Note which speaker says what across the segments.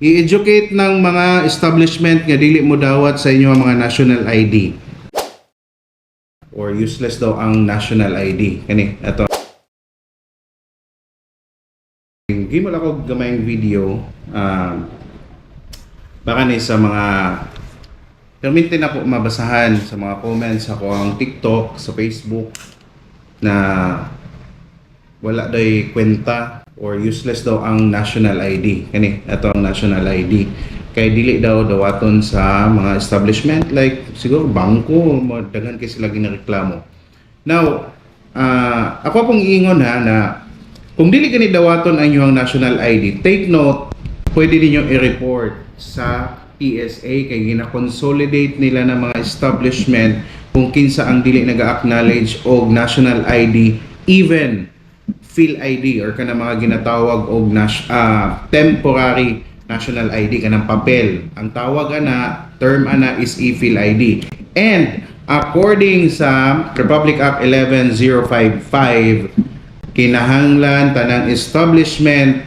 Speaker 1: i-educate ng mga establishment nga dili mo dawat sa inyo ang mga national ID or useless daw ang national ID kani ato gimol ako gamayng video baka ni sa mga permite na po mabasahan sa mga comments ako ang TikTok sa Facebook na wala day kwenta or useless daw ang national ID kani ato ang national ID kay dili daw dawaton sa mga establishment like siguro bangko daghan kay sila ginareklamo. Now ako pong iingon na kung dili gani dawaton ang inyong national ID, take note, pwede niyo i-report sa PSA kay gina-consolidate nila ng mga establishment kung kinsa ang dili naga-acknowledge og national ID, even PhilID or kanang mga ginatawag og temporary national ID kanang papel. Ang tawag ana, term ana is e-PhilID. And according sa Republic Act 11055, kinahanglan tanang establishment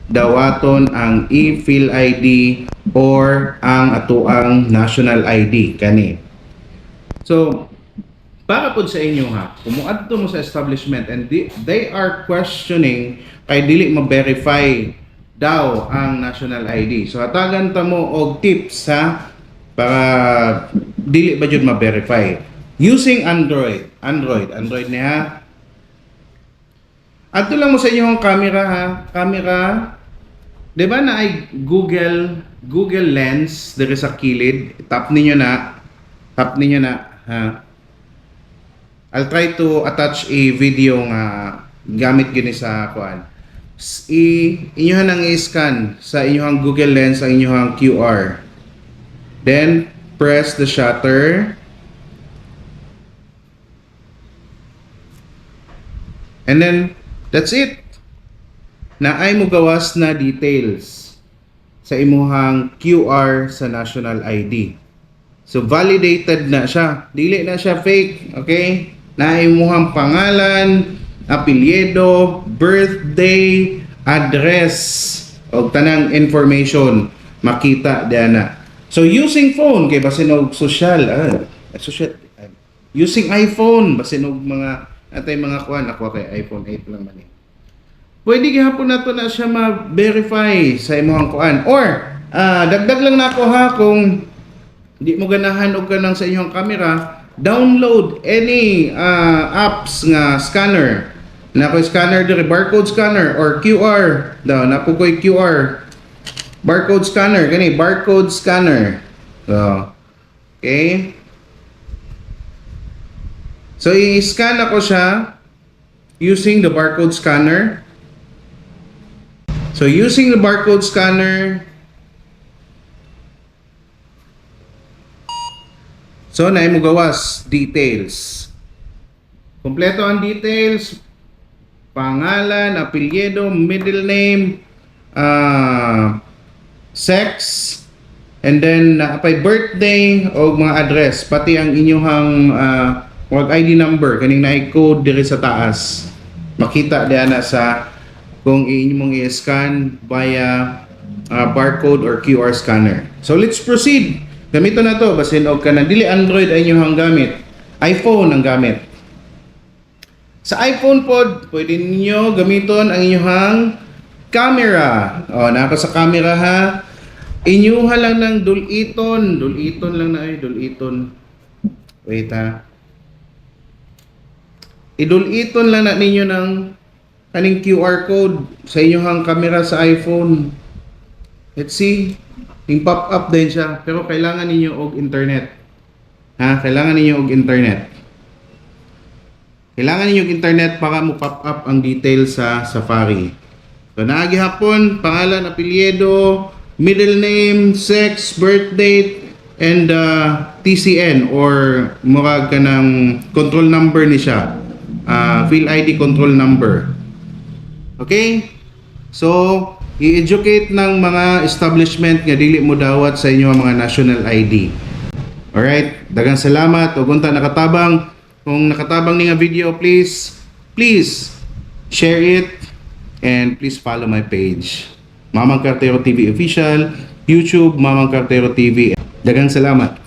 Speaker 1: dawaton ang e-PhilID or ang atuang national ID kani. So para po sa inyo ha, kumuadto mo sa establishment and they are questioning kay dili ma-verify daw ang national ID. So hatagan ta mo og tips ha para dili ba jud ma-verify. Using Android niya. Adto lang mo sa inyong camera ha, camera. 'Di ba na ay Google Lens diri sa kilid. Tap ninyo na ha. I'll try to attach a video nga gamit gini sa kuan. Inyohan ang i-scan sa inyong Google Lens ang inyong QR. Then press the shutter. And then that's it. Naay mo gawas na details sa imuhang QR sa national ID. So validated na siya. Dili na siya fake, okay? Na imuhang pangalan, apelyido, birthday, address, o tanang information makita diyan na. So using phone kay basin og using iPhone basin og mga atay mga kuan ako kay iPhone 8 lang man. Pwede gihapon nato na siya ma-verify sa imong kuan or dagdag lang nako ha kung di mo ganahan og kanang sa inyong camera, download any apps nga scanner. Nakoy scanner dire, barcode scanner or QR. Daw nakoy QR. Barcode scanner kani, barcode scanner. So, okay. So i-scan ako siya using the barcode scanner. So using the barcode scanner, so na mo gawas details. Kompleto ang details, pangalan, apelyido, middle name, sex, and then napay birthday o mga address, pati ang inyong ID number kaning naay code diri sa taas. Makita diyan na sa kung inyong i-scan via barcode or QR scanner. So let's proceed. Gamito na to basin og kanang dili Android ay inyong gamit, iPhone ang gamit. Sa iPhone pod pwede ninyo gamiton ang inyong camera. Nako sa camera ha. Inyuha lang ng duliton lang na ay duliton. Wait ha. Iduliton lang na ninyo ng kaning QR code sa inyong camera sa iPhone. Let's see. Yung pop-up din siya. Pero kailangan ninyo og internet. Ha? Kailangan ninyo og internet. Kailangan ninyo og internet para mo pop up ang details sa Safari. So, naagi hapon, pangalan, apelyido, middle name, sex, birth date, and TCN or murag ka ng control number ni siya. PhilID control number. Okay? So, i-educate ng mga establishment nga dili mo dawat sa inyo ang mga national ID. Alright? Daghang salamat. O kung nakatabang, kung nakatabang ni nga video, please share it and please follow my page. Mamang Cartero TV Official, YouTube, Mamang Cartero TV. Daghang salamat.